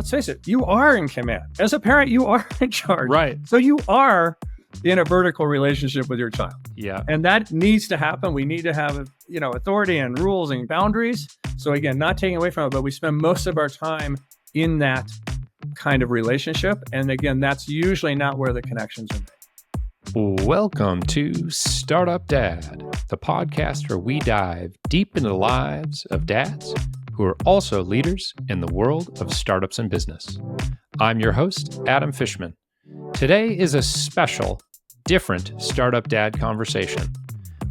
let's face it, you are in command. As a parent, you are in charge. Right. So you are in a vertical relationship with your child. Yeah. And that needs to happen. We need to have, authority and rules and boundaries. So again, not taking away from it, but we spend most of our time in that kind of relationship. And again, that's usually not where the connections are made. Welcome to Startup Dad, the podcast where we dive deep into the lives of dads who are also leaders in the world of startups and business. I'm your host, Adam Fishman. Today is a special, different Startup Dad conversation.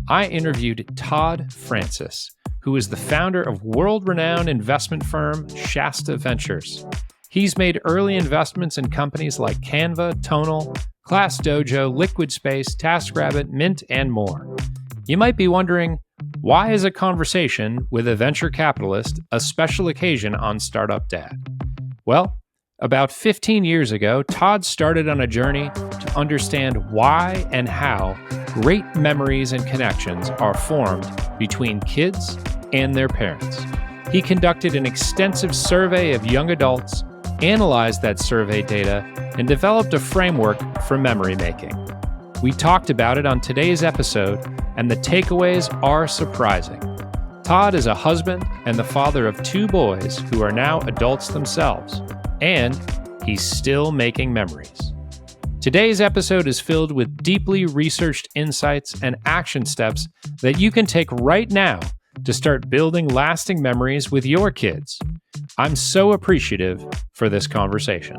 I interviewed Tod Francis, who is the founder of world-renowned investment firm Shasta Ventures. He's made early investments in companies like Canva, Tonal, ClassDojo, LiquidSpace, TaskRabbit, Mint, and more. You might be wondering, why is a conversation with a venture capitalist a special occasion on Startup Dad? Well, about 15 years ago, Tod started on a journey to understand why and how great memories and connections are formed between kids and their parents. He conducted an extensive survey of young adults, analyzed that survey data, and developed a framework for memory making. We talked about it on today's episode, and the takeaways are surprising. Tod is a husband and the father of 2 boys who are now adults themselves, and he's still making memories. Today's episode is filled with deeply researched insights and action steps that you can take right now to start building lasting memories with your kids. I'm so appreciative for this conversation.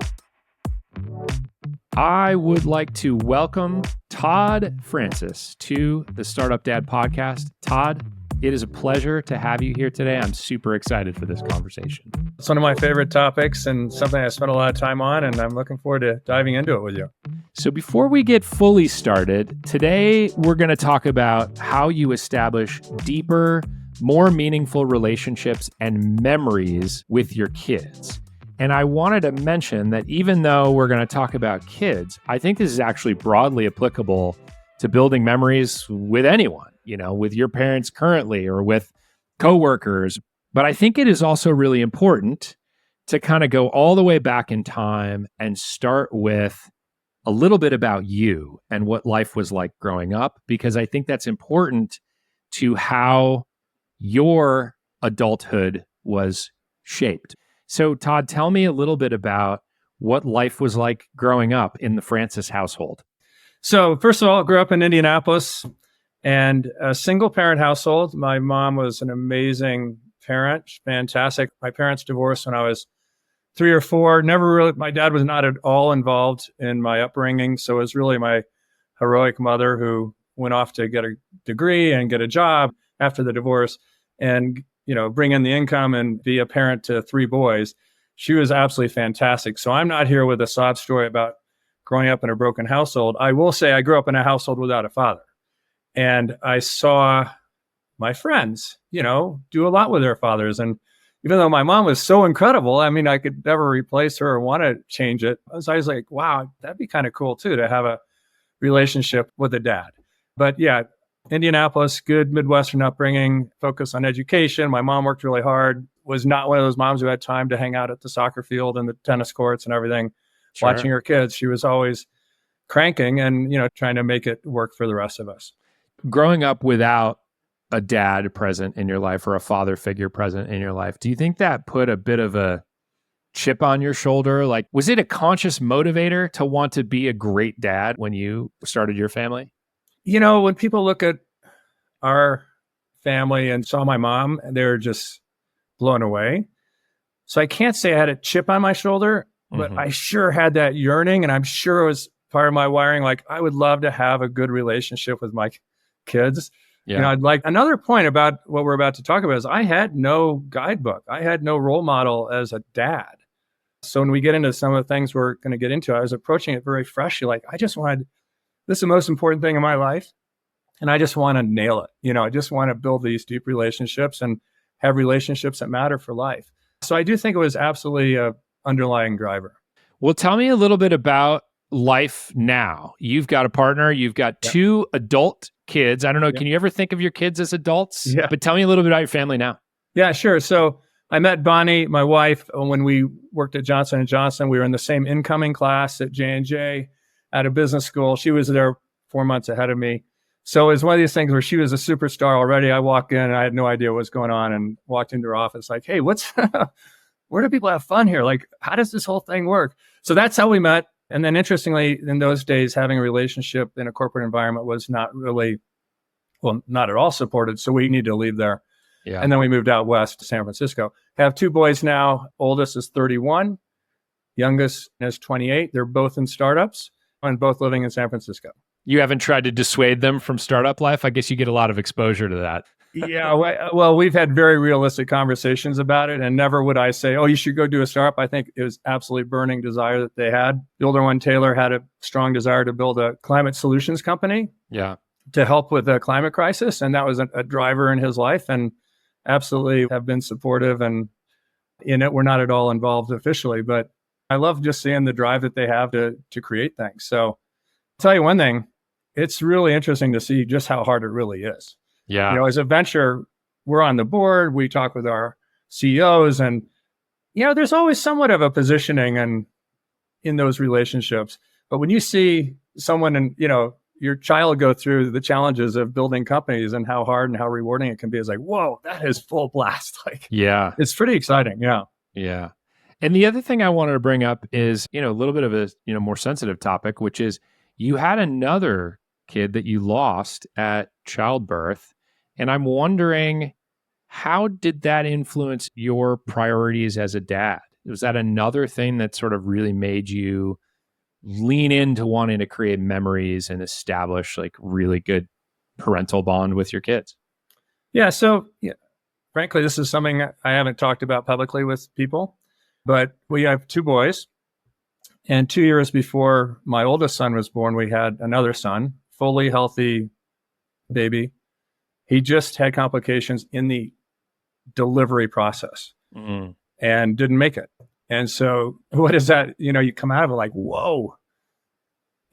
I would like to welcome Tod Francis to the Startup Dad podcast. Tod, it is a pleasure to have you here today. I'm super excited for this conversation. It's one of my favorite topics and something I spent a lot of time on, and I'm looking forward to diving into it with you. So before we get fully started, today we're going to talk about how you establish deeper, more meaningful relationships and memories with your kids. And I wanted to mention that even though we're going to talk about kids, I think this is actually broadly applicable to building memories with anyone, with your parents currently or with coworkers. But I think it is also really important to kind of go all the way back in time and start with a little bit about you and what life was like growing up, because I think that's important to how your adulthood was shaped. So Tod, tell me a little bit about what life was like growing up in the Francis household. So first of all, I grew up in Indianapolis and a single parent household. My mom was an amazing parent, fantastic. My parents divorced when I was 3 or 4. My dad was not at all involved in my upbringing. So it was really my heroic mother who went off to get a degree and get a job after the divorce and bring in the income and be a parent to 3 boys. She was absolutely fantastic. So I'm not here with a sob story about growing up in a broken household. I will say I grew up in a household without a father. And I saw my friends, do a lot with their fathers. And even though my mom was so incredible, I could never replace her or want to change it. I was like, wow, that'd be kind of cool too, to have a relationship with a dad. But yeah, Indianapolis, good Midwestern upbringing, focus on education. My mom worked really hard, was not one of those moms who had time to hang out at the soccer field and the tennis courts and everything, sure, watching her kids. She was always cranking and, trying to make it work for the rest of us. Growing up without a dad present in your life or a father figure present in your life, do you think that put a bit of a chip on your shoulder? Like, was it a conscious motivator to want to be a great dad when you started your family? When people look at our family and saw my mom, they're just blown away. So I can't say I had a chip on my shoulder, but I sure had that yearning, and I'm sure it was part of my wiring. Like, I would love to have a good relationship with my kids. Yeah. I'd like another point about what we're about to talk about is I had no guidebook. I had no role model as a dad. So when we get into some of the things we're going to get into, I was approaching it very freshly. Like, this is the most important thing in my life. And I just want to nail it. I just want to build these deep relationships and have relationships that matter for life. So I do think it was absolutely an underlying driver. Well, tell me a little bit about life now. You've got a partner, you've got 2 adult kids. I don't know, can you ever think of your kids as adults? Yeah. But tell me a little bit about your family now. Yeah, sure. So I met Bonnie, my wife, when we worked at Johnson & Johnson. We were in the same incoming class at J&J at a business school. She was there 4 months ahead of me. So it was one of these things where she was a superstar already. I walked in and I had no idea what was going on, and walked into her office like, hey, where do people have fun here? Like, how does this whole thing work? So that's how we met. And then interestingly, in those days, having a relationship in a corporate environment was not really, well, not at all supported. So we needed to leave there. Yeah. And then we moved out west to San Francisco. Have 2 boys now. Oldest is 31. Youngest is 28. They're both in startups and both living in San Francisco. You haven't tried to dissuade them from startup life? I guess you get a lot of exposure to that. Yeah. Well, we've had very realistic conversations about it, and never would I say, oh, you should go do a startup. I think it was absolutely burning desire that they had. The older one, Taylor, had a strong desire to build a climate solutions company. Yeah. To help with the climate crisis. And that was a driver in his life, and absolutely have been supportive. And in it, we're not at all involved officially, but I love just seeing the drive that they have to create things. So I'll tell you one thing, it's really interesting to see just how hard it really is. Yeah. You know, as a venture, we're on the board, we talk with our CEOs, and, you know, there's always somewhat of a positioning and in those relationships. But when you see someone and, you know, your child go through the challenges of building companies and how hard and how rewarding it can be, it's like, whoa, that is full blast. Like, yeah, it's pretty exciting. Yeah. Yeah. And the other thing I wanted to bring up is, you know, a little bit of a, you know, more sensitive topic, which is you had another kid that you lost at childbirth. And I'm wondering, how did that influence your priorities as a dad? Was that another thing that sort of really made you lean into wanting to create memories and establish like really good parental bond with your kids? Yeah. So, yeah, frankly, this is something I haven't talked about publicly with people, but we have 2 boys. And 2 years before my oldest son was born, we had another son, fully healthy baby. He just had complications in the delivery process and didn't make it. And so what is that? You know, you come out of it like, whoa,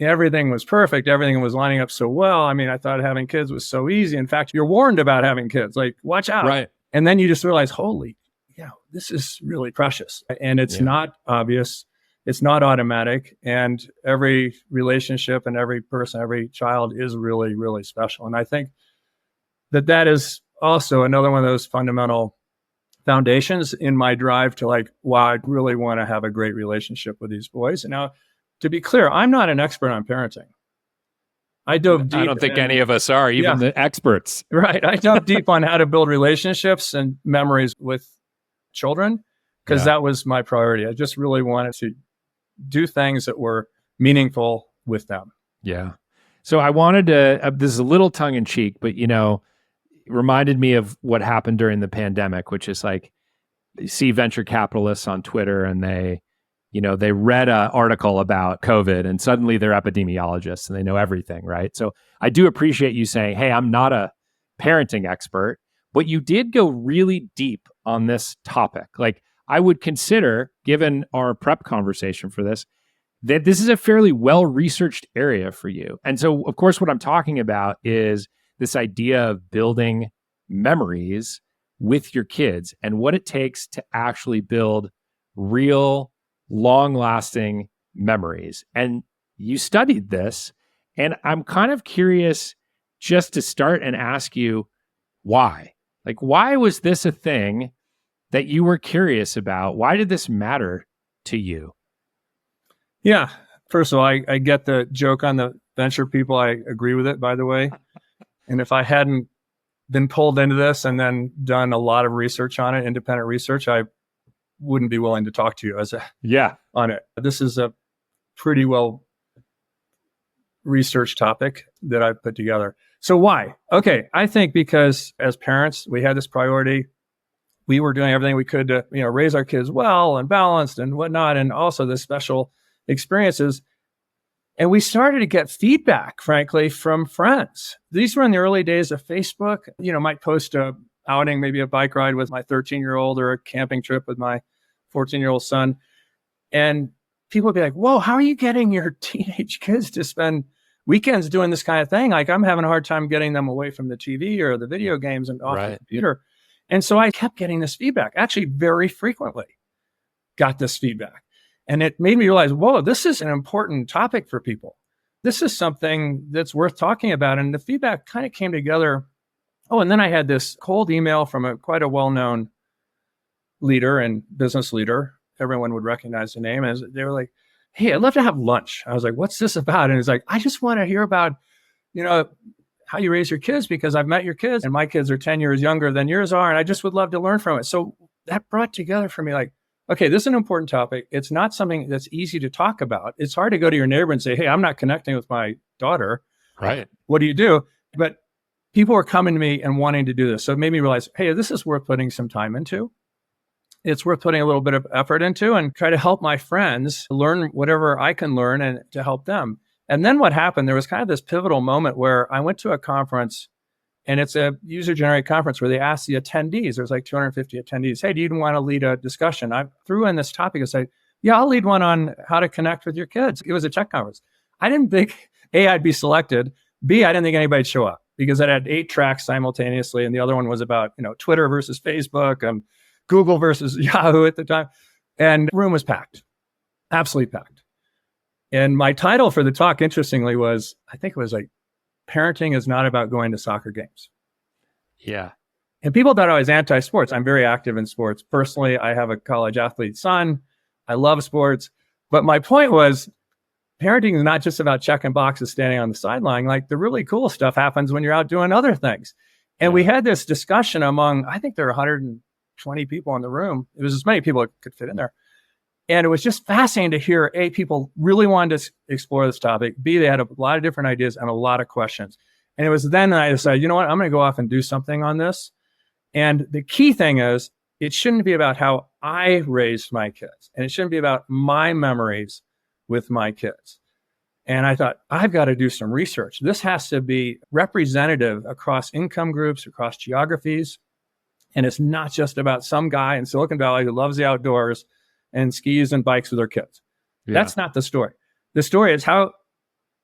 everything was perfect. Everything was lining up so well. I mean, I thought having kids was so easy. In fact, you're warned about having kids, like, watch out. Right. And then you just realize, holy, yeah, this is really precious. And it's not obvious. It's not automatic. And every relationship and every person, every child is really, really special. And I think that is also another one of those fundamental foundations in my drive to like, wow, I really want to have a great relationship with these boys. And now, to be clear, I'm not an expert on parenting. I dove deep. I don't think any of us are, even the experts. Right. I dove deep on how to build relationships and memories with children, because that was my priority. I just really wanted to do things that were meaningful with them. Yeah. So I wanted to, this is a little tongue in cheek, but, you know, reminded me of what happened during the pandemic, which is like, you see venture capitalists on Twitter and they read an article about COVID and suddenly they're epidemiologists and they know everything, right? So I do appreciate you saying, hey, I'm not a parenting expert, but you did go really deep on this topic. Like, I would consider, given our prep conversation for this, that this is a fairly well-researched area for you. And so, of course, what I'm talking about is this idea of building memories with your kids and what it takes to actually build real, long-lasting memories. And you studied this, and I'm kind of curious just to start and ask you why. Like, why was this a thing that you were curious about? Why did this matter to you? Yeah. First of all, I get the joke on the venture people. I agree with it, by the way. And if I hadn't been pulled into this and then done a lot of research on it, independent research, I wouldn't be willing to talk to you on it. This is a pretty well researched topic that I put together. So why? Okay. I think because as parents, we had this priority. We were doing everything we could to, raise our kids well and balanced and whatnot, and also the special experiences. And we started to get feedback, frankly, from friends. These were in the early days of Facebook. Might post a outing, maybe a bike ride with my 13-year-old or a camping trip with my 14-year-old son. And people would be like, whoa, how are you getting your teenage kids to spend weekends doing this kind of thing? Like, I'm having a hard time getting them away from the TV or the video games and off the computer. And so I kept getting this feedback, actually very frequently got this feedback. And it made me realize, whoa, this is an important topic for people. This is something that's worth talking about. And the feedback kind of came together. Oh, and then I had this cold email from quite a well-known leader and business leader. Everyone would recognize the name. And they were like, hey, I'd love to have lunch. I was like, what's this about? And it's like, I just want to hear about, how you raise your kids, because I've met your kids and my kids are 10 years younger than yours are. And I just would love to learn from it. So that brought together for me, like, okay, this is an important topic. It's not something that's easy to talk about. It's hard to go to your neighbor and say, hey, I'm not connecting with my daughter. Right. What do you do? But people are coming to me and wanting to do this. So it made me realize, hey, this is worth putting some time into. It's worth putting a little bit of effort into and try to help my friends learn whatever I can learn and to help them. And then what happened, there was kind of this pivotal moment where I went to a conference, and it's a user-generated conference where they asked the attendees, there's like 250 attendees, hey, do you want to lead a discussion? I threw in this topic and said, yeah, I'll lead one on how to connect with your kids. It was a tech conference. I didn't think, A, I'd be selected. B, I didn't think anybody'd show up because it had 8 tracks simultaneously. And the other one was about, Twitter versus Facebook and Google versus Yahoo at the time. And the room was packed, absolutely packed. And my title for the talk, interestingly, was, I think it was like, parenting is not about going to soccer games. Yeah. And people thought I was anti-sports. I'm very active in sports. Personally, I have a college athlete son. I love sports. But my point was, parenting is not just about checking boxes, standing on the sideline. Like, the really cool stuff happens when you're out doing other things. And we had this discussion among, I think there were 120 people in the room. It was as many people that could fit in there. And it was just fascinating to hear, A, people really wanted to explore this topic. B, they had a lot of different ideas and a lot of questions. And it was then I decided, you know what, I'm going to go off and do something on this. And the key thing is, it shouldn't be about how I raised my kids. And it shouldn't be about my memories with my kids. And I thought, I've got to do some research. This has to be representative across income groups, across geographies. And it's not just about some guy in Silicon Valley who loves the outdoors and skis and bikes with their kids. Yeah. That's not the story. The story is, how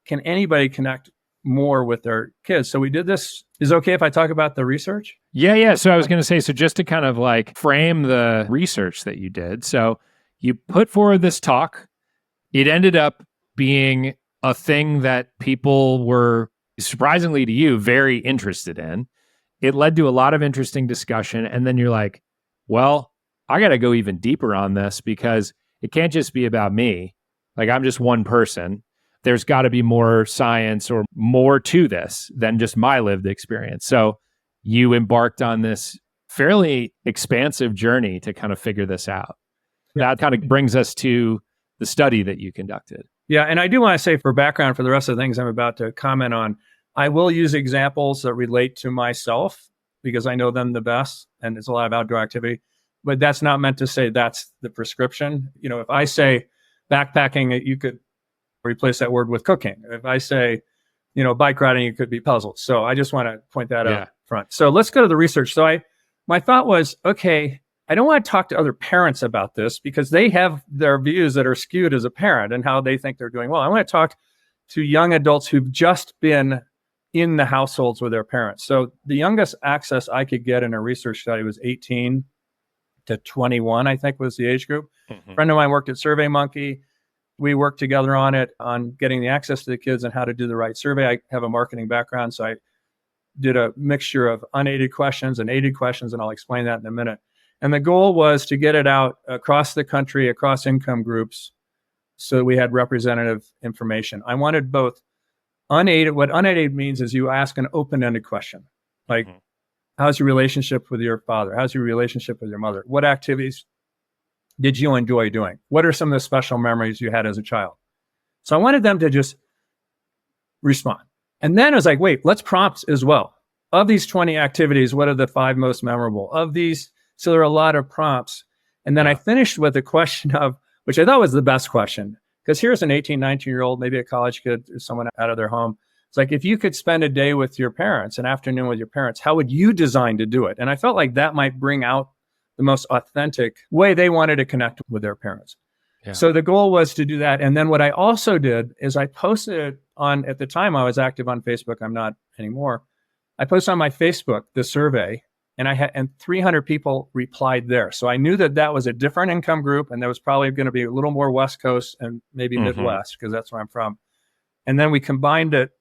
can anybody connect more with their kids? So we did this. Is it okay if I talk about the research? Yeah. So I was going to say, so just to kind of like frame the research that you did. So you put forward this talk. It ended up being a thing that people were, surprisingly to you, very interested in. It led to a lot of interesting discussion. And then you're like, well, I got to go even deeper on this, because it can't just be about me. Like, I'm just one person. There's got to be more science or more to this than just my lived experience. So you embarked on this fairly expansive journey to kind of figure this out. That kind of brings us to the study that you conducted. Yeah. And I do want to say, for background for the rest of the things I'm about to comment on, I will use examples that relate to myself because I know them the best, and it's a lot of outdoor activity. But that's not meant to say that's the prescription. If I say backpacking, you could replace that word with cooking. If I say, bike riding, it could be puzzles. So I just want to point that out front. So let's go to the research. So my thought was, okay, I don't want to talk to other parents about this because they have their views that are skewed as a parent and how they think they're doing well. I want to talk to young adults who've just been in the households with their parents. So the youngest access I could get in a research study was 18 to 21, I think was the age group. Mm-hmm. A friend of mine worked at SurveyMonkey. We worked together on getting the access to the kids and how to do the right survey. I have a marketing background, so I did a mixture of unaided questions and aided questions, and I'll explain that in a minute. And the goal was to get it out across the country, across income groups, so we had representative information. I wanted both unaided. What unaided means is you ask an open-ended question, like, mm-hmm. How's your relationship with your father? How's your relationship with your mother? What activities did you enjoy doing? What are some of the special memories you had as a child? So I wanted them to just respond. And then I was like, wait, let's prompt as well. Of these 20 activities, what are the 5 most memorable? Of these, so there are a lot of prompts. And then I finished with a question of, which I thought was the best question, because here's an 18, 19-year-old, maybe a college kid or someone out of their home. It's like, if you could spend a day with your parents, an afternoon with your parents, how would you design to do it? And I felt like that might bring out the most authentic way they wanted to connect with their parents. Yeah. So the goal was to do that. And then what I also did is I posted it on, at the time I was active on Facebook, I'm not anymore. I posted on my Facebook the survey and 300 people replied there. So I knew that was a different income group, and that was probably going to be a little more West Coast and maybe Midwest, because that's where I'm from. And then we combined it.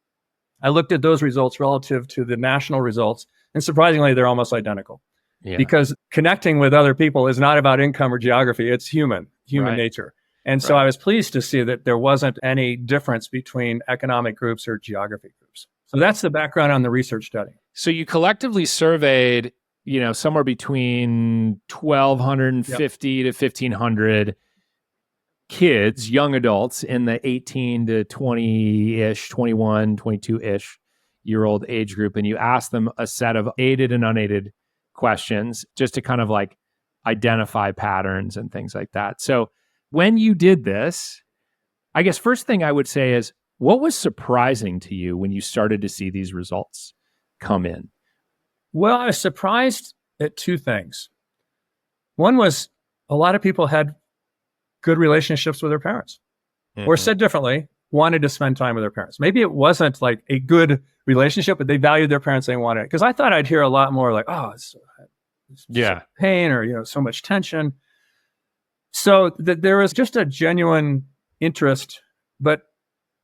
I looked at those results relative to the national results, and surprisingly, they're almost identical. Yeah. Because connecting with other people is not about income or geography. It's human nature. And so I was pleased to see that there wasn't any difference between economic groups or geography groups. So that's the background on the research study. So you collectively surveyed, somewhere between 1,250 to 1,500 kids, young adults in the 18 to 20-ish, 21, 22-ish year old age group. And you asked them a set of aided and unaided questions just to kind of like identify patterns and things like that. So when you did this, I guess first thing I would say is, what was surprising to you when you started to see these results come in? Well, I was surprised at two things. One was a lot of people had good relationships with their parents, or said differently, wanted to spend time with their parents. Maybe it wasn't like a good relationship, but they valued their parents. They wanted it. Because I thought I'd hear a lot more like, oh, it's so pain, or, so much tension. So there was just a genuine interest, but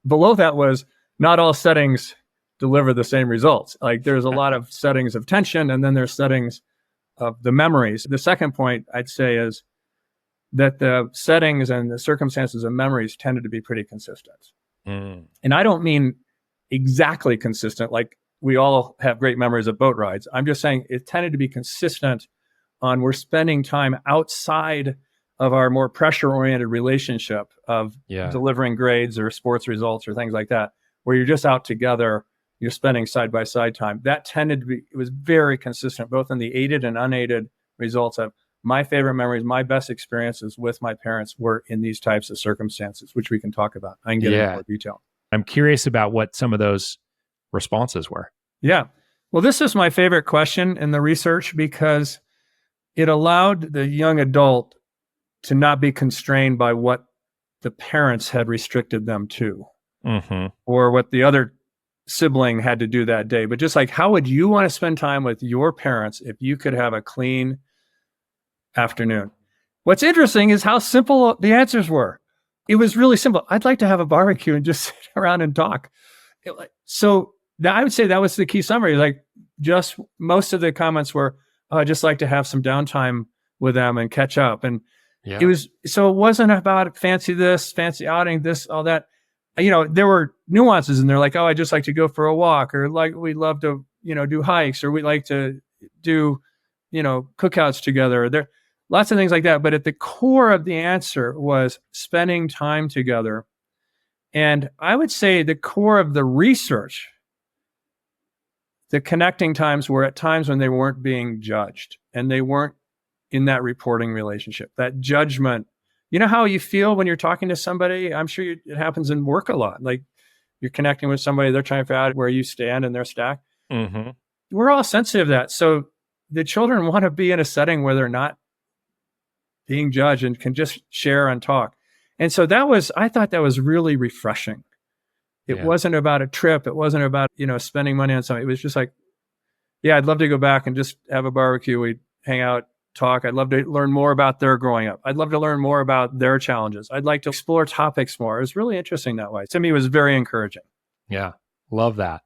below that was not all settings deliver the same results. Like there's a lot of settings of tension, and then there's settings of the memories. The second point I'd say is that the settings and the circumstances of memories tended to be pretty consistent. And I don't mean exactly consistent, like we all have great memories of boat rides. I'm just saying it tended to be consistent on we're spending time outside of our more pressure-oriented relationship of delivering grades or sports results or things like that, where you're just out together, you're spending side-by-side time. That tended to be, it was very consistent, both in the aided and unaided results of my favorite memories, my best experiences with my parents were in these types of circumstances, which we can talk about. I can get into more detail. I'm curious about what some of those responses were. Yeah. Well, this is my favorite question in the research because it allowed the young adult to not be constrained by what the parents had restricted them to, or what the other sibling had to do that day. But just like, how would you want to spend time with your parents if you could have a clean afternoon? What's interesting is how simple the answers were. It was really simple. I'd like to have a barbecue and just sit around and talk. So I would say that was the key summary. Like, just most of the comments were, oh, I'd just like to have some downtime with them and catch up. And it wasn't about fancy this, fancy outing, this, all that. There were nuances in there, like, oh, I'd just like to go for a walk, or like, we'd love to, do hikes, or we'd like to do, cookouts together. There lots of things like that. But at the core of the answer was spending time together. And I would say the core of the research, the connecting times were at times when they weren't being judged and they weren't in that reporting relationship, that judgment. You know how you feel when you're talking to somebody? I'm sure it happens in work a lot. Like you're connecting with somebody, they're trying to figure out where you stand in their stack. We're all sensitive to that. So the children want to be in a setting where they're not being judged and can just share and talk. And so I thought that was really refreshing. It wasn't about a trip. It wasn't about, spending money on something. It was just like, I'd love to go back and just have a barbecue. We'd hang out, talk. I'd love to learn more about their growing up. I'd love to learn more about their challenges. I'd like to explore topics more. It was really interesting that way. To me, it was very encouraging. Yeah. Love that.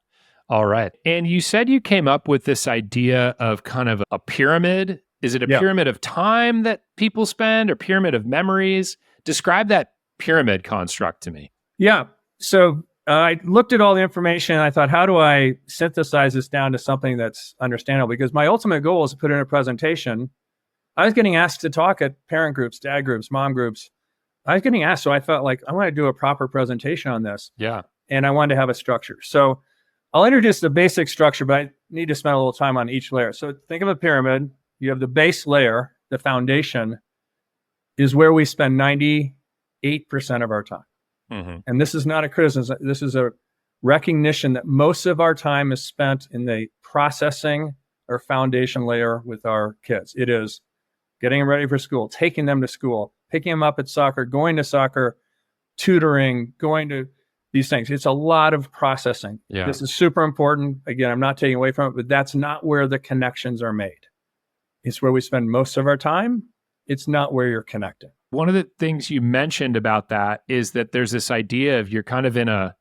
All right. And you said you came up with this idea of kind of a pyramid. Is it a pyramid of time that people spend, or pyramid of memories? Describe that pyramid construct to me. Yeah. So I looked at all the information and I thought, how do I synthesize this down to something that's understandable? Because my ultimate goal is to put in a presentation. I was getting asked to talk at parent groups, dad groups, mom groups. I was getting asked. So I felt like I want to do a proper presentation on this. Yeah. And I wanted to have a structure. So I'll introduce the basic structure, but I need to spend a little time on each layer. So think of a pyramid. You have the base layer, the foundation, is where we spend 98% of our time. And this is not a criticism. This is a recognition that most of our time is spent in the processing or foundation layer with our kids. It is getting them ready for school, taking them to school, picking them up at soccer, going to soccer, tutoring, going to these things. It's a lot of processing. This is super important. Again, I'm not taking away from it, but that's not where the connections are made. It's where we spend most of our time. It's not where you're connecting. One of the things you mentioned about that is that there's this idea of you're kind of in a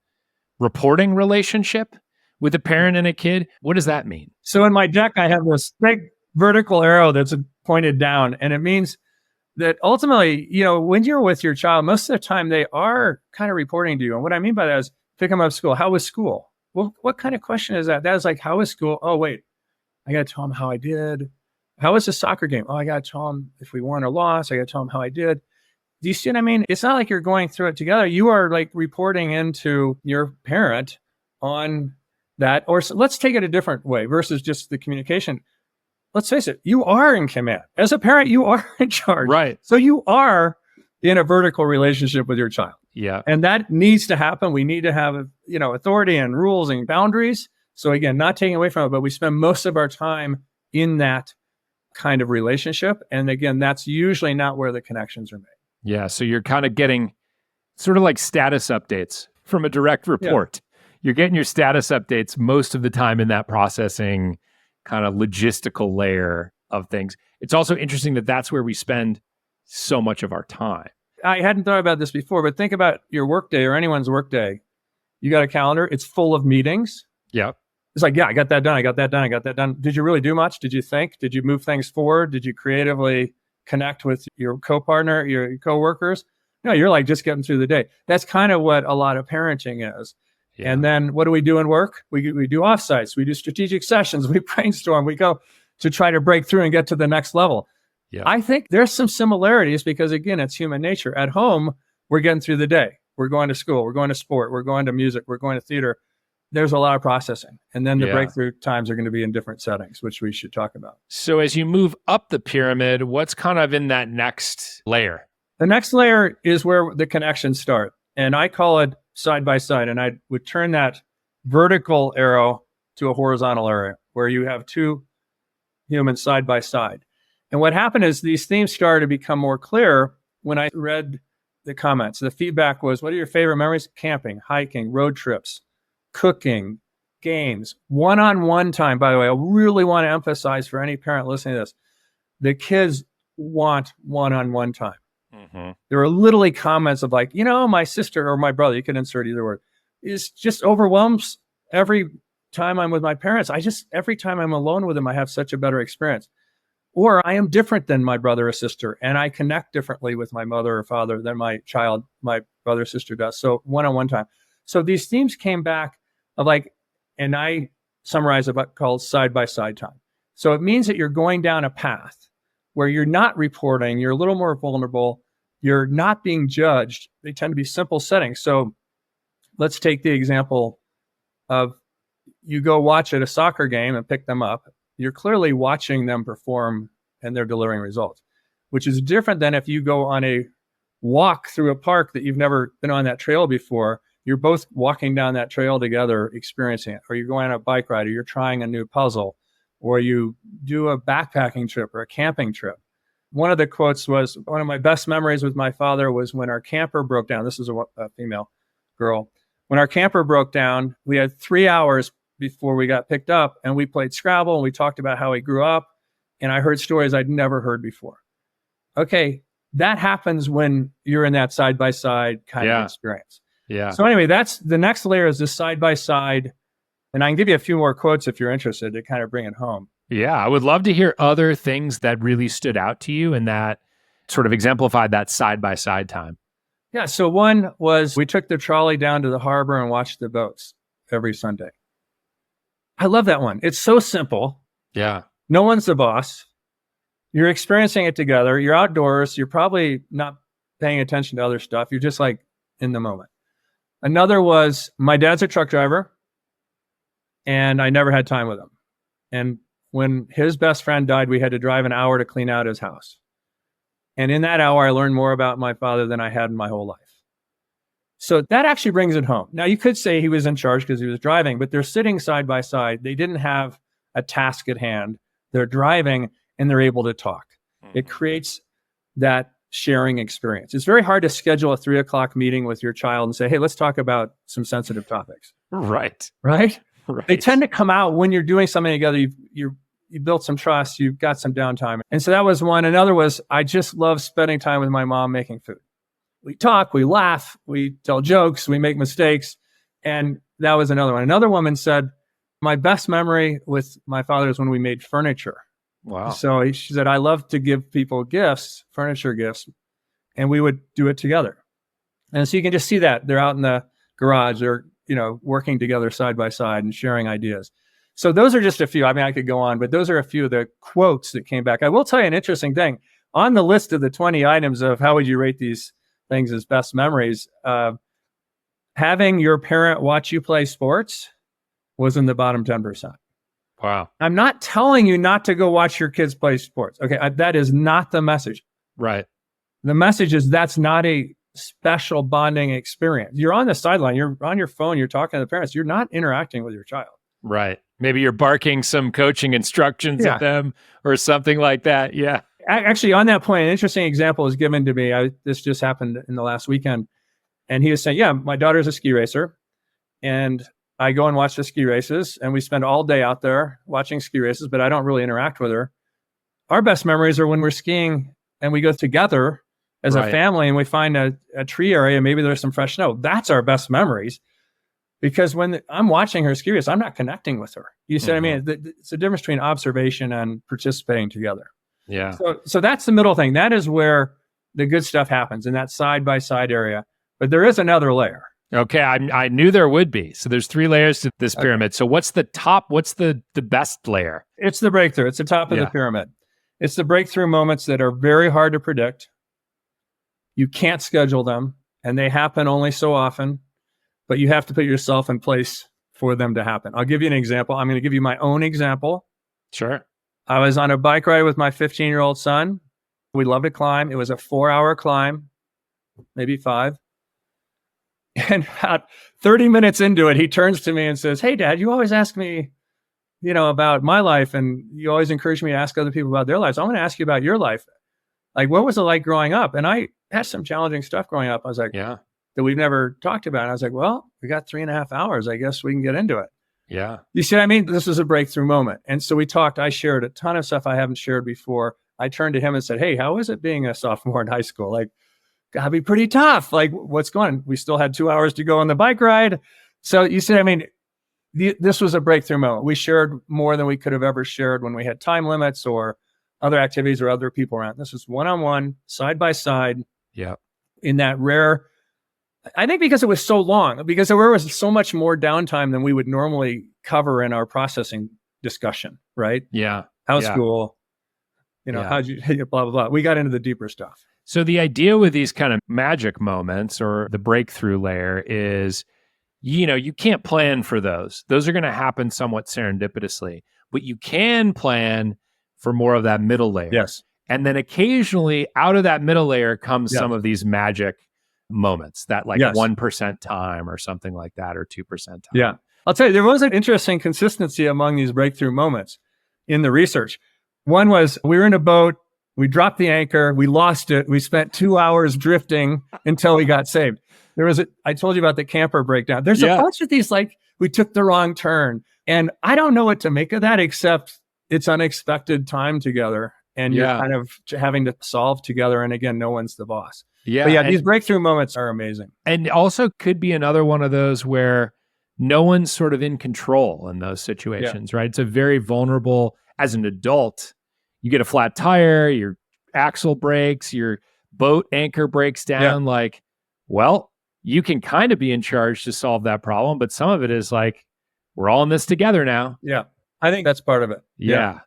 reporting relationship with a parent and a kid. What does that mean? So in my deck, I have this big vertical arrow that's pointed down, and it means that ultimately, when you're with your child, most of the time they are kind of reporting to you. And what I mean by that is pick them up at school. How was school? Well, what kind of question is that? That is like, how was school? Oh, wait, I got to tell them how I did. How was the soccer game? Oh, I got to tell them if we won or lost. I got to tell them how I did. Do you see what I mean? It's not like you're going through it together. You are like reporting into your parent on that. Or let's take it a different way versus just the communication. Let's face it, you are in command. As a parent, you are in charge. Right. So you are in a vertical relationship with your child. Yeah. And that needs to happen. We need to have, authority and rules and boundaries. So again, not taking away from it, but we spend most of our time in that kind of relationship. And again, that's usually not where the connections are made. Yeah. So you're kind of getting sort of like status updates from a direct report. Yeah. You're getting your status updates most of the time in that processing kind of logistical layer of things. It's also interesting that that's where we spend so much of our time. I hadn't thought about this before, but think about your workday or anyone's workday. You got a calendar. It's full of meetings. Yep. It's like, yeah, I got that done. I got that done. I got that done. Did you really do much? Did you think? Did you move things forward? Did you creatively connect with your co-partner, your co-workers? No, you're like just getting through the day. That's kind of what a lot of parenting is. Yeah. And then what do we do in work? We do offsites. We do strategic sessions. We brainstorm. We go to try to break through and get to the next level. Yeah. I think there's some similarities because, again, it's human nature. At home, we're getting through the day. We're going to school. We're going to sport. We're going to music. We're going to theater. There's a lot of processing. And then the breakthrough times are going to be in different settings, which we should talk about. So as you move up the pyramid, what's kind of in that next layer? The next layer is where the connections start. And I call it side by side. And I would turn that vertical arrow to a horizontal arrow where you have two humans side by side. And what happened is these themes started to become more clear when I read the comments. The feedback was, what are your favorite memories? Camping, hiking, road trips, cooking, games, one-on-one time. By the way, I really want to emphasize for any parent listening to this, the kids want one-on-one time. Mm-hmm. There are literally comments of like, my sister or my brother, you can insert either word, is just overwhelms every time I'm with my parents. Every time I'm alone with them, I have such a better experience. Or I am different than my brother or sister, and I connect differently with my mother or father than my brother or sister does. So one-on-one time. So these themes came back of like, and I summarize about called side-by-side time. So it means that you're going down a path where you're not reporting, you're a little more vulnerable, you're not being judged. They tend to be simple settings. So let's take the example of you go watch at a soccer game and pick them up. You're clearly watching them perform and they're delivering results, which is different than if you go on a walk through a park that you've never been on that trail before. You're both walking down that trail together, experiencing it, or you're going on a bike ride, or you're trying a new puzzle, or you do a backpacking trip or a camping trip. One of the quotes was, one of my best memories with my father was when our camper broke down. This is a female girl. When our camper broke down, we had 3 hours before we got picked up, and we played Scrabble, and we talked about how he grew up, and I heard stories I'd never heard before. Okay, that happens when you're in that side-by-side kind of experience. Yeah. So anyway, that's the next layer is the side-by-side, and I can give you a few more quotes if you're interested to kind of bring it home. Yeah, I would love to hear other things that really stood out to you and that sort of exemplified that side-by-side time. Yeah, so one was we took the trolley down to the harbor and watched the boats every Sunday. I love that one. It's so simple. Yeah. No one's the boss. You're experiencing it together. You're outdoors. You're probably not paying attention to other stuff. You're just like in the moment. Another was my dad's a truck driver and I never had time with him. And when his best friend died, we had to drive an hour to clean out his house. And in that hour, I learned more about my father than I had in my whole life. So that actually brings it home. Now, you could say he was in charge because he was driving, but they're sitting side by side. They didn't have a task at hand. They're driving and they're able to talk. It creates that sharing experience. It's very hard to schedule a 3:00 meeting with your child and say, hey, let's talk about some sensitive topics. Right. They tend to come out when you're doing something together. you built some trust, you've got some downtime. And so that was one. Another was, I just love spending time with my mom making food. We talk, we laugh, we tell jokes, we make mistakes. And that was another one. Another woman said, my best memory with my father is when we made furniture. Wow. So she said, I love to give people gifts, furniture gifts, and we would do it together. And so you can just see that they're out in the garage, they're, working together side by side and sharing ideas. So those are just a few. I mean, I could go on, but those are a few of the quotes that came back. I will tell you an interesting thing. On the list of the 20 items of how would you rate these things as best memories, having your parent watch you play sports was in the bottom 10%. Wow. I'm not telling you not to go watch your kids play sports. Okay, that is not the message. Right. The message is that's not a special bonding experience. You're on the sideline, you're on your phone, you're talking to the parents, you're not interacting with your child. Right. Maybe you're barking some coaching instructions at them or something like that. Yeah. Actually, on that point, an interesting example was given to me. This just happened in the last weekend. And he was saying, my daughter's a ski racer. And I go and watch the ski races. And we spend all day out there watching ski races, but I don't really interact with her. Our best memories are when we're skiing and we go together as a family and we find a tree area. Maybe there's some fresh snow. That's our best memories. Because when I'm watching her ski race, I'm not connecting with her. You see what I mean? It's the difference between observation and participating together. Yeah. So that's the middle thing. That is where the good stuff happens, in that side-by-side area. But there is another layer. Okay, I knew there would be. So there's 3 layers to this pyramid. So what's the top? What's the best layer? It's the breakthrough. It's the top of the pyramid. It's the breakthrough moments that are very hard to predict. You can't schedule them, and they happen only so often. But you have to put yourself in place for them to happen. I'll give you an example. I'm going to give you my own example. Sure. I was on a bike ride with my 15-year-old son. We love to climb. It was a 4-hour climb, maybe 5. And about 30 minutes into it, he turns to me and says, hey, Dad, you always ask me, about my life. And you always encourage me to ask other people about their lives. I'm going to ask you about your life. Like, what was it like growing up? And I had some challenging stuff growing up. I was like, that we've never talked about. And I was like, well, we got 3.5 hours. I guess we can get into it. Yeah. You see what I mean? This was a breakthrough moment. And so we talked. I shared a ton of stuff I haven't shared before. I turned to him and said, hey, how is it being a sophomore in high school? Like, gotta be pretty tough. Like, what's going on? We still had 2 hours to go on the bike ride. So you see, this was a breakthrough moment. We shared more than we could have ever shared when we had time limits or other activities or other people around. This was one-on-one, side-by-side. Yeah. In that rare, I think because it was so long, because there was so much more downtime than we would normally cover in our processing discussion, right? Yeah. How's school? How'd you, blah, blah, blah. We got into the deeper stuff. So the idea with these kind of magic moments or the breakthrough layer is, you can't plan for those. Those are going to happen somewhat serendipitously, but you can plan for more of that middle layer. Yes. And then occasionally out of that middle layer comes some of these magic moments, that 1% time or something like that, or 2% time. Yeah. I'll tell you, there was an interesting consistency among these breakthrough moments in the research. One was, we were in a boat, we dropped the anchor, we lost it, we spent 2 hours drifting until we got saved. I told you about the camper breakdown. There's a bunch of these, we took the wrong turn. And I don't know what to make of that, except it's unexpected time together. And you're kind of having to solve together. And again, no one's the boss. Yeah. But these breakthrough moments are amazing. And also could be another one of those where no one's sort of in control in those situations, right? It's a very vulnerable, as an adult, you get a flat tire, your axle breaks, your boat anchor breaks down. You can kind of be in charge to solve that problem, but some of it is we're all in this together now. Yeah. I think that's part of it. Yeah.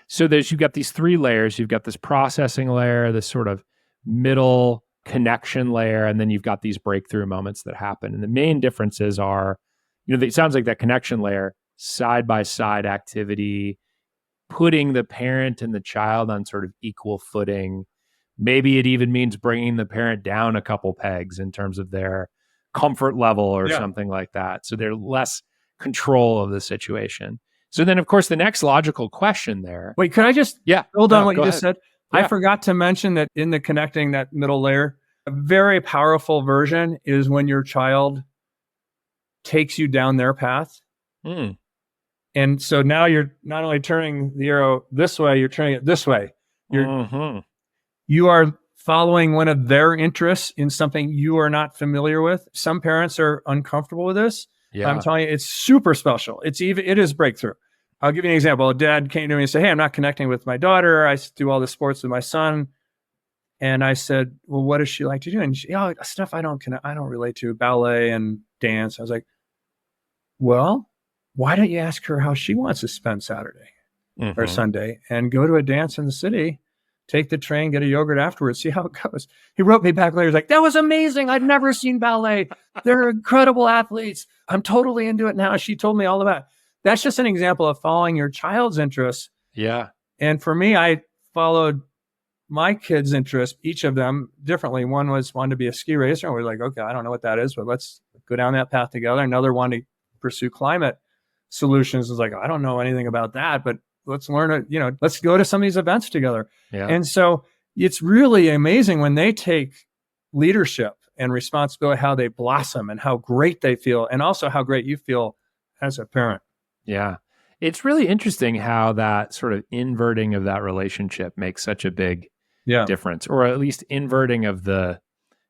So you've got these 3 layers. You've got this processing layer, this sort of middle connection layer, and then you've got these breakthrough moments that happen. And the main differences are, it sounds like that connection layer, side-by-side activity, putting the parent and the child on sort of equal footing. Maybe it even means bringing the parent down a couple pegs in terms of their comfort level or something like that. So they're less control of the situation. So then, of course, the next logical question there. Wait, could I just build on what you just said? Yeah. I forgot to mention that in the connecting that middle layer, a very powerful version is when your child takes you down their path. And so now you're not only turning the arrow this way, you're turning it this way. You are following one of their interests in something you are not familiar with. Some parents are uncomfortable with this. Yeah. I'm telling you, it's super special. It is breakthrough. I'll give you an example. A dad came to me and said, "Hey, I'm not connecting with my daughter. I do all the sports with my son." And I said, "Well, what does she like to do?" And she, stuff I don't relate to, ballet and dance. I was like, "Well, why don't you ask her how she wants to spend Saturday or Sunday and go to a dance in the city, take the train, get a yogurt afterwards, see how it goes." He wrote me back later. He's like, "That was amazing. I'd never seen ballet. They're incredible athletes. I'm totally into it now." She told me all about it. That's just an example of following your child's interests. Yeah. And for me, I followed my kids' interests, each of them differently. One wanted to be a ski racer. And we're like, okay, I don't know what that is, but let's go down that path together. Another wanted to pursue climate solutions. Is like, I don't know anything about that, but let's learn it. Let's go to some of these events together. Yeah. And so it's really amazing when they take leadership and responsibility, how they blossom and how great they feel, and also how great you feel as a parent. Yeah. It's really interesting how that sort of inverting of that relationship makes such a big difference, or at least inverting of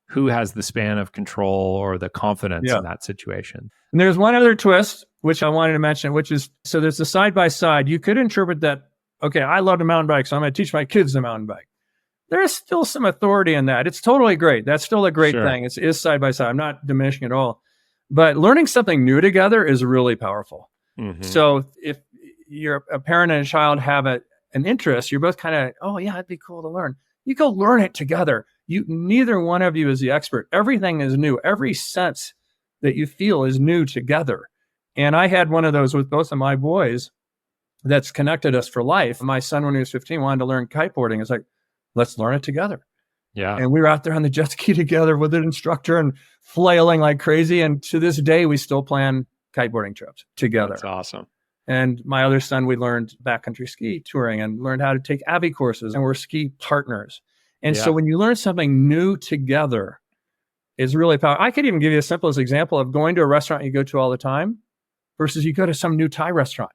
who has the span of control or the confidence in that situation. And there's one other twist, which I wanted to mention, which is, so there's the side by side. You could interpret that, okay, I love to mountain bike, so I'm going to teach my kids to mountain bike. There's still some authority in that. It's totally great. That's still a great thing. It is side by side. I'm not diminishing at all. But learning something new together is really powerful. So if you're a parent and a child have an interest, you're both kind of, oh yeah, it'd be cool to learn. You go learn it together. Neither one of you is the expert. Everything is new. Every sense that you feel is new together. And I had one of those with both of my boys that's connected us for life. My son, when he was 15, wanted to learn kiteboarding. It's like, let's learn it together. Yeah. And we were out there on the jet ski together with an instructor and flailing like crazy. And to this day, we still plan kiteboarding trips together. That's awesome. And my other son, we learned backcountry ski touring and learned how to take Avi courses, and we're ski partners. And so when you learn something new together, it's really powerful. I could even give you the simplest example of going to a restaurant you go to all the time versus you go to some new Thai restaurant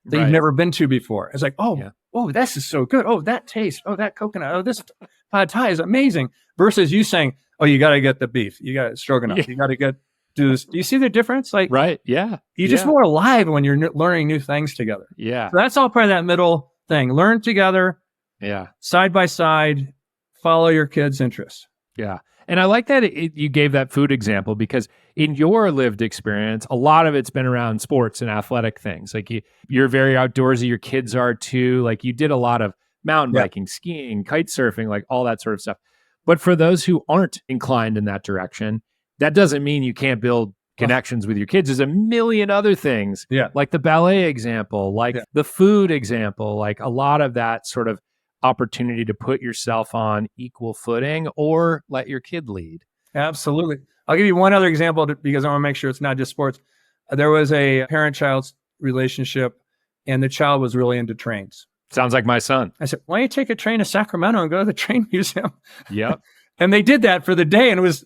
that you've never been to before. It's like, oh, this is so good. Oh, that taste. Oh, that coconut. Oh, this pad Thai is amazing. Versus you saying, oh, you got to get the beef. You got stroganoff. You got to do this. Do you see the difference? Like, you're just more alive when you're learning new things together. Yeah. So that's all part of that middle thing. Learn together. Yeah. Side by side. Follow your kids' interests. Yeah. And I like that you gave that food example, because in your lived experience, a lot of it's been around sports and athletic things. Like you're very outdoorsy. Your kids are too. Like you did a lot of mountain biking, skiing, kite surfing, like all that sort of stuff. But for those who aren't inclined in that direction, that doesn't mean you can't build connections with your kids. There's a million other things, like the ballet example, like the food example, like a lot of that sort of opportunity to put yourself on equal footing or let your kid lead. Absolutely. I'll give you one other example because I want to make sure it's not just sports. There was a parent-child relationship, and the child was really into trains. Sounds like my son. I said, why don't you take a train to Sacramento and go to the train museum? Yep. And they did that for the day, and it was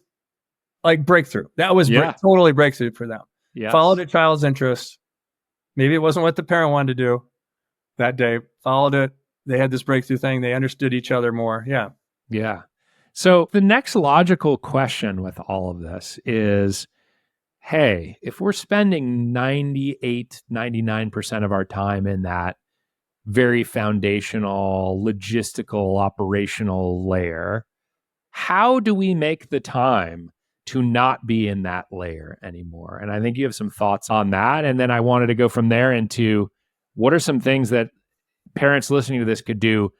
like breakthrough. That was totally breakthrough for them. Yes. Followed a child's interests. Maybe it wasn't what the parent wanted to do that day. Followed it. They had this breakthrough thing. They understood each other more. Yeah. Yeah. So the next logical question with all of this is, hey, if we're spending 98, 99% of our time in that very foundational, logistical, operational layer, how do we make the time to not be in that layer anymore? And I think you have some thoughts on that. And then I wanted to go from there into what are some things that parents listening to this could do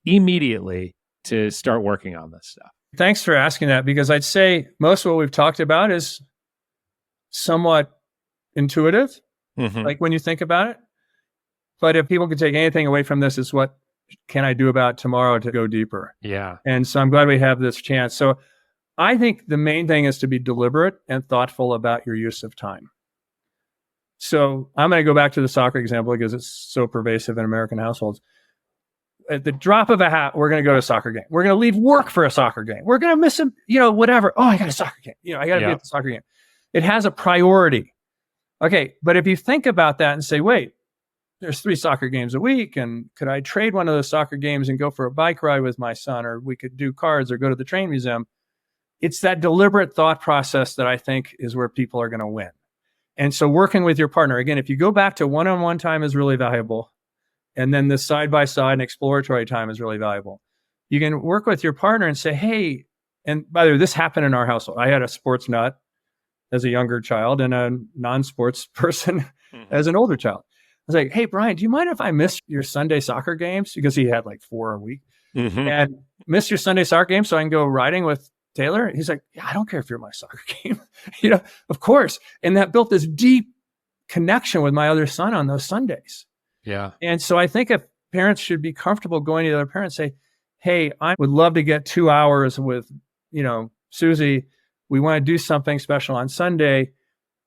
immediately to start working on this stuff? Thanks for asking that, because I'd say most of what we've talked about is somewhat intuitive, like when you think about it. But if people could take anything away from this, is what can I do about tomorrow to go deeper? Yeah. And so I'm glad we have this chance. So I think the main thing is to be deliberate and thoughtful about your use of time. So I'm going to go back to the soccer example because it's so pervasive in American households. At the drop of a hat, we're going to go to a soccer game. We're going to leave work for a soccer game. We're going to miss him, whatever. Oh, I got a soccer game. I got to be at the soccer game. It has a priority. Okay. But if you think about that and say, wait, there's 3 soccer games a week. And could I trade one of those soccer games and go for a bike ride with my son? Or we could do cards or go to the train museum. It's that deliberate thought process that I think is where people are going to win. And so working with your partner, again, if you go back to one-on-one time is really valuable. And then the side-by-side and exploratory time is really valuable. You can work with your partner and say, hey, and by the way, this happened in our household. I had a sports nut as a younger child and a non-sports person as an older child. I was like, hey, Brian, do you mind if I miss your Sunday soccer games? Because he had like 4 a week. And miss your Sunday soccer game so I can go riding with Taylor? He's like, yeah, I don't care if you're at my soccer game. Of course. And that built this deep connection with my other son on those Sundays. Yeah. And so I think if parents should be comfortable going to the other parents and say, hey, I would love to get 2 hours with, Susie. We want to do something special on Sunday.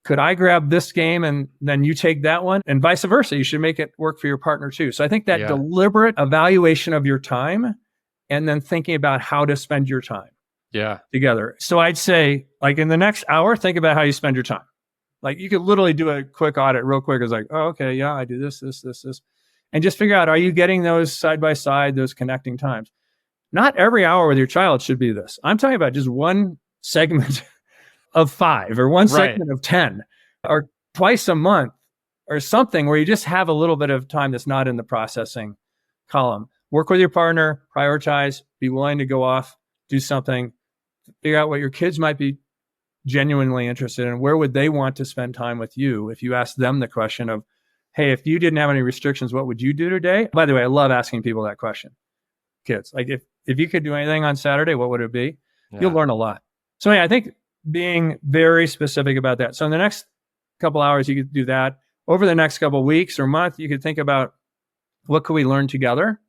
Could I grab this game and then you take that one? And vice versa. You should make it work for your partner too. So I think that deliberate evaluation of your time and then thinking about how to spend your time together. So I'd say, like, in the next hour, think about how you spend your time. Like, you could literally do a quick audit real quick. It's like, oh, okay, yeah, I do this. And just figure out, are you getting those side by side, those connecting times? Not every hour with your child should be this. I'm talking about just one segment of 5 or one segment of 10 or twice a month or something where you just have a little bit of time that's not in the processing column. Work with your partner, prioritize, be willing to go off, do something, figure out what your kids might be genuinely interested in. Where would they want to spend time with you? If you ask them the question of, hey, if you didn't have any restrictions, what would you do today? By the way, I love asking people that question. Kids, like, if you could do anything on Saturday, what would it be? Yeah. You'll learn a lot. So I think being very specific about that. So in the next couple hours, you could do that. Over the next couple of weeks or month, you could think about what could we learn together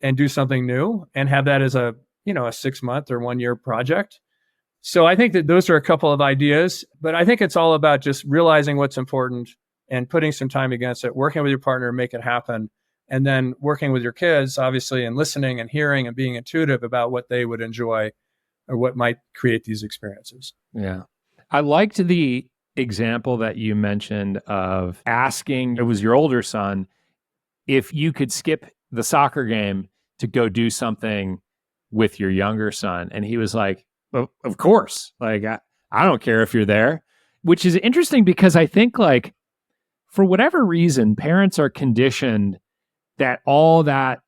and do something new and have that as a 6-month or 1-year project. So I think that those are a couple of ideas, but I think it's all about just realizing what's important and putting some time against it, working with your partner, make it happen. And then working with your kids, obviously, and listening and hearing and being intuitive about what they would enjoy or what might create these experiences. Yeah. I liked the example that you mentioned of asking, it was your older son, if you could skip the soccer game to go do something with your younger son. And he was like, well, of course. Like, I don't care if you're there, which is interesting because I think, like, for whatever reason, parents are conditioned that all that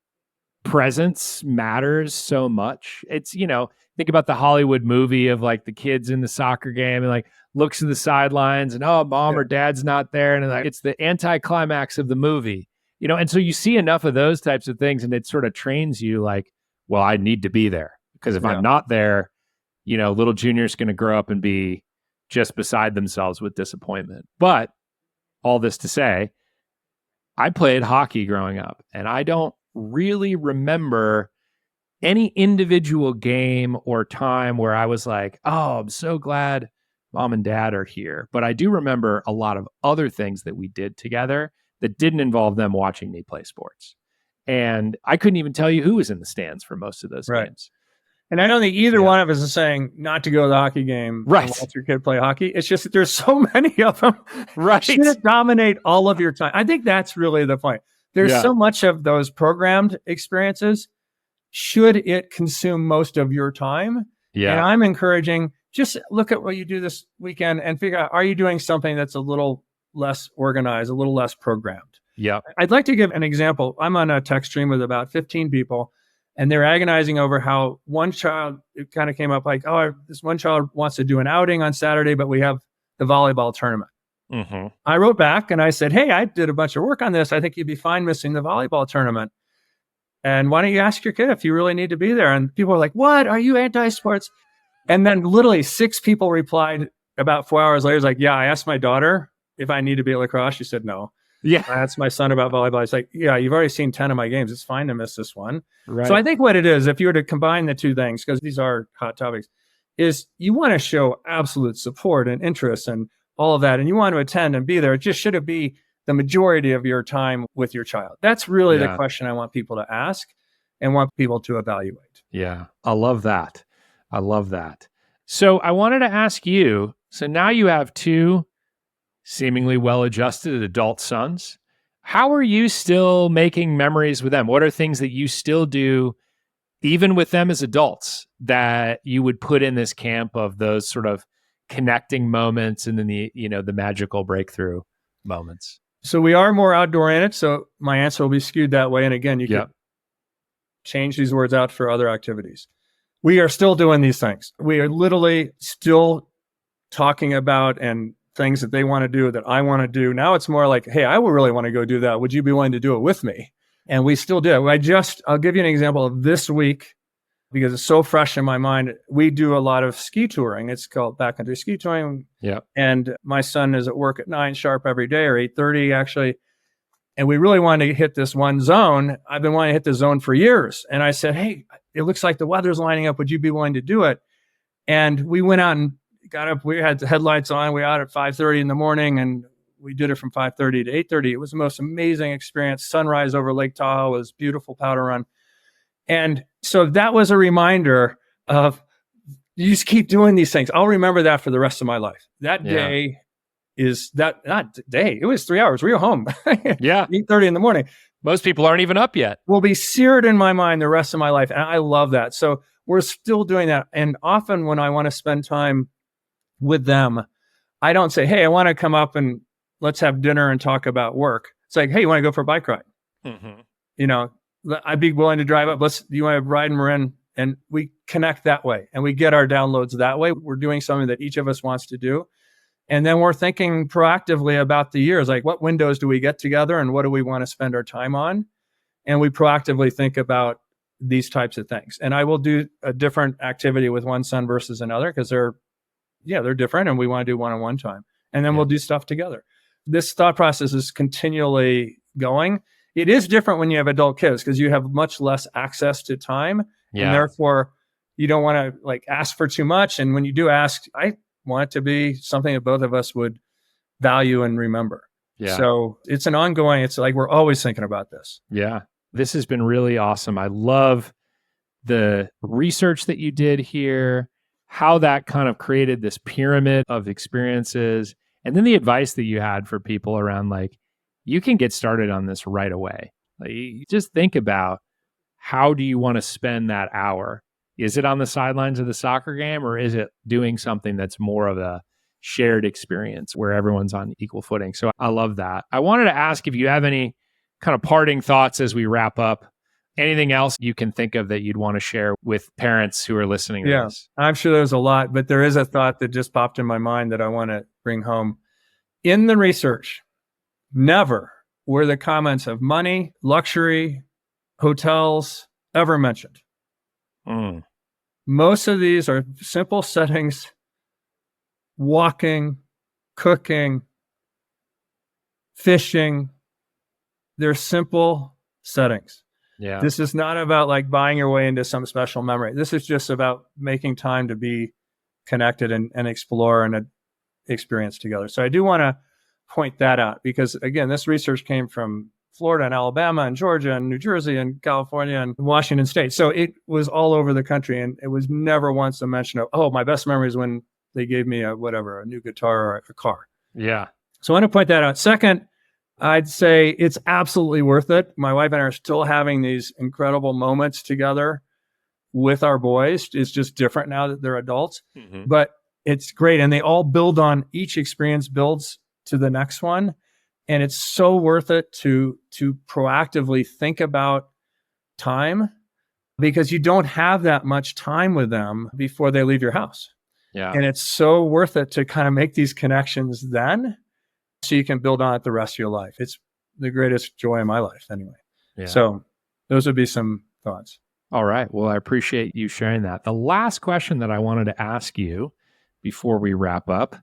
presence matters so much. It's, think about the Hollywood movie of like the kids in the soccer game and like looks to the sidelines and, oh, mom or dad's not there. And like, it's the anticlimax of the movie, and so you see enough of those types of things and it sort of trains you like, well, I need to be there because if I'm not there, little Junior's going to grow up and be just beside themselves with disappointment. But all this to say, I played hockey growing up, and I don't really remember any individual game or time where I was like, oh, I'm so glad mom and dad are here. But I do remember a lot of other things that we did together that didn't involve them watching me play sports. And I couldn't even tell you who was in the stands for most of those games. And I don't think either one of us is saying not to go to the hockey game and watch your kid play hockey. It's just that there's so many of them. Should it dominate all of your time? I think that's really the point. There's so much of those programmed experiences. Should it consume most of your time? Yeah. And I'm encouraging, just look at what you do this weekend and figure out, are you doing something that's a little less organized, a little less programmed? Yeah. I'd like to give an example. I'm on a text stream with about 15 people. And they're agonizing over how one child, it kind of came up like, oh, this one child wants to do an outing on Saturday, but we have the volleyball tournament. Mm-hmm. I wrote back and I said, hey, I did a bunch of work on this. I think you'd be fine missing the volleyball tournament. And why don't you ask your kid if you really need to be there? And people were like, what? Are you anti-sports? And then literally 6 people replied about 4 hours later. It's like, yeah, I asked my daughter if I need to be at lacrosse. She said no. Yeah. I asked my son about volleyball. It's like, yeah, you've already seen 10 of my games. It's fine to miss this one. Right. So I think what it is, if you were to combine the two things, because these are hot topics, is you want to show absolute support and interest and all of that. And you want to attend and be there. It just should be the majority of your time with your child. That's really the question I want people to ask and want people to evaluate. Yeah. I love that. I love that. So I wanted to ask you, so now you have 2 seemingly well-adjusted adult sons. How are you still making memories with them? What are things that you still do, even with them as adults, that you would put in this camp of those sort of connecting moments and then the magical breakthrough moments? So we are more outdoor oriented. So my answer will be skewed that way. And again, you can change these words out for other activities. We are still doing these things. We are literally still talking about and things that they want to do that I want to do. Now it's more like, hey, I would really want to go do that. Would you be willing to do it with me? And we still do. I'll give you an example of this week because it's so fresh in my mind. We do a lot of ski touring. It's called backcountry ski touring. Yeah. And my son is at work at 9 sharp every day, or 8:30 actually. And we really wanted to hit this one zone. I've been wanting to hit the zone for years. And I said, hey, it looks like the weather's lining up. Would you be willing to do it? And we went out and got up. We had the headlights on. We were out at 5:30 in the morning, and we did it from 5:30 to 8:30. It was the most amazing experience. Sunrise over Lake Tahoe was beautiful powder run. And so that was a reminder of you just keep doing these things. I'll remember that for the rest of my life. That day is that not day. It was 3 hours. We were home. 8:30 in the morning. Most people aren't even up yet. Will be seared in my mind the rest of my life. And I love that. So we're still doing that. And often when I want to spend time with them, I don't say, hey, I want to come up and let's have dinner and talk about work. It's like, hey, you want to go for a bike ride? Mm-hmm. I'd be willing to drive up. Do you want to ride in Marin? And we connect that way and we get our downloads that way. We're doing something that each of us wants to do. And then we're thinking proactively about the years, like what windows do we get together and what do we want to spend our time on? And we proactively think about these types of things. And I will do a different activity with one son versus another because they're different and we want to do one-on-one time. And then we'll do stuff together. This thought process is continually going. It is different when you have adult kids because you have much less access to time. Yeah. And therefore, you don't want to ask for too much. And when you do ask, I want it to be something that both of us would value and remember. Yeah. So it's an ongoing, it's like we're always thinking about this. Yeah. This has been really awesome. I love the research that you did here, how that kind of created this pyramid of experiences, and then the advice that you had for people around you can get started on this right away. You just think about how do you want to spend that hour? Is it on the sidelines of the soccer game or is it doing something that's more of a shared experience where everyone's on equal footing? So I love that. I wanted to ask if you have any kind of parting thoughts as we wrap up. Anything else you can think of that you'd want to share with parents who are listening to this? I'm sure there's a lot, but there is a thought that just popped in my mind that I want to bring home. In the research, never were the comments of money, luxury, hotels ever mentioned. Most of these are simple settings, walking, cooking, fishing. They're simple settings. Yeah. This is not about buying your way into some special memory. This is just about making time to be connected and explore and experience together. So I do want to point that out because, again, this research came from Florida and Alabama and Georgia and New Jersey and California and Washington State. So it was all over the country. And it was never once a mention of, my best memory is when they gave me a new guitar or a car. Yeah. So I want to point that out. Second, I'd say it's absolutely worth it. My wife and I are still having these incredible moments together with our boys. It's just different now that they're adults, but it's great. And they all build on, each experience builds to the next one. And it's so worth it to proactively think about time because you don't have that much time with them before they leave your house. Yeah. And it's so worth it to kind of make these connections then so you can build on it the rest of your life. It's the greatest joy in my life anyway. Yeah. So those would be some thoughts. All right. Well, I appreciate you sharing that. The last question that I wanted to ask you before we wrap up,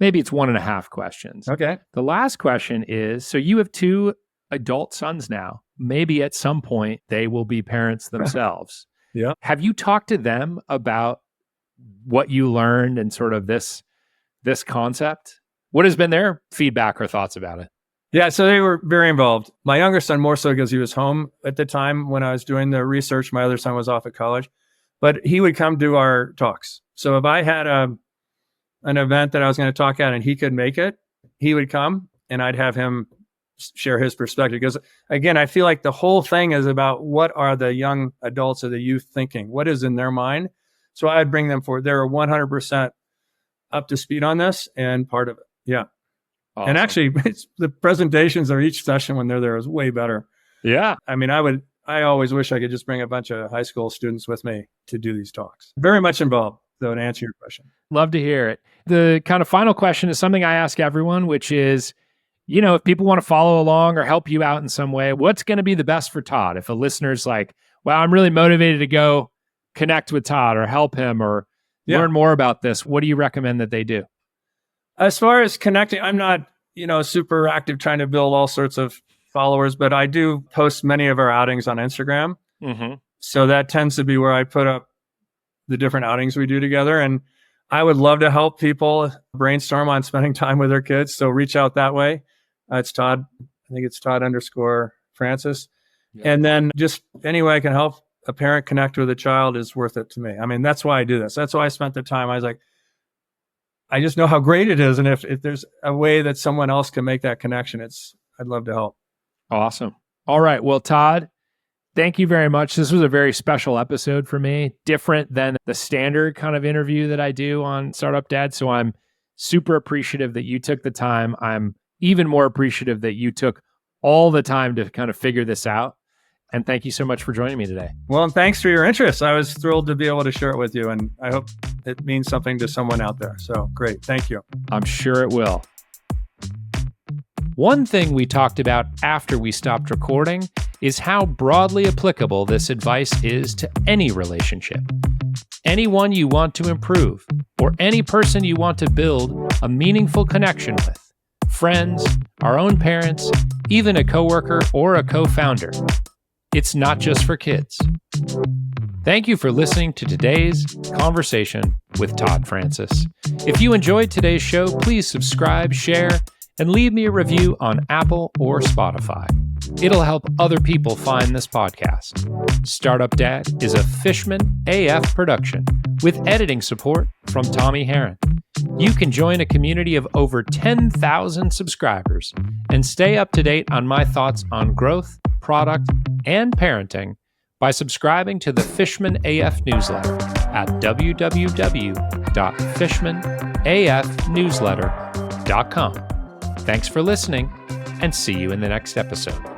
maybe it's 1.5 questions. Okay. The last question is, so you have 2 adult sons now. Maybe at some point they will be parents themselves. Yeah. Have you talked to them about what you learned and sort of this concept? What has been their feedback or thoughts about it? Yeah, so they were very involved. My younger son more so because he was home at the time when I was doing the research. My other son was off at college, but he would come to our talks. So if I had an event that I was going to talk at and he could make it, he would come and I'd have him share his perspective. Because again, I feel like the whole thing is about what are the young adults or the youth thinking? What is in their mind? So I'd bring them forward. They're 100% up to speed on this and part of it. Yeah. Awesome. And actually, the presentations of each session when they're there is way better. Yeah. I mean, I always wish I could just bring a bunch of high school students with me to do these talks. Very much involved, though, to answer your question. Love to hear it. The kind of final question is something I ask everyone, which is, if people want to follow along or help you out in some way, what's going to be the best for Tod? If a listener's like, well, I'm really motivated to go connect with Tod or help him or learn more about this, what do you recommend that they do? As far as connecting, I'm not, super active trying to build all sorts of followers, but I do post many of our outings on Instagram. Mm-hmm. So that tends to be where I put up the different outings we do together. And I would love to help people brainstorm on spending time with their kids. So reach out that way. It's Tod. I think it's Tod_Francis. Yeah. And then just any way I can help a parent connect with a child is worth it to me. I mean, that's why I do this. That's why I spent the time. I was like, I just know how great it is. And if there's a way that someone else can make that connection, I'd love to help. Awesome. All right. Well, Tod, thank you very much. This was a very special episode for me, different than the standard kind of interview that I do on Startup Dad. So I'm super appreciative that you took the time. I'm even more appreciative that you took all the time to kind of figure this out. And thank you so much for joining me today. Well, and thanks for your interest. I was thrilled to be able to share it with you, and I hope it means something to someone out there. So great. Thank you. I'm sure it will. One thing we talked about after we stopped recording is how broadly applicable this advice is to any relationship. Anyone you want to improve, or any person you want to build a meaningful connection with. Friends, our own parents, even a coworker or a co-founder. It's not just for kids. Thank you for listening to today's conversation with Tod Francis. If you enjoyed today's show, please subscribe, share, and leave me a review on Apple or Spotify. It'll help other people find this podcast. Startup Dad is a Fishman AF production with editing support from Tommy Heron. You can join a community of over 10,000 subscribers and stay up to date on my thoughts on growth, product, and parenting by subscribing to the Fishman AF newsletter at www.fishmanafnewsletter.com. Thanks for listening, and see you in the next episode.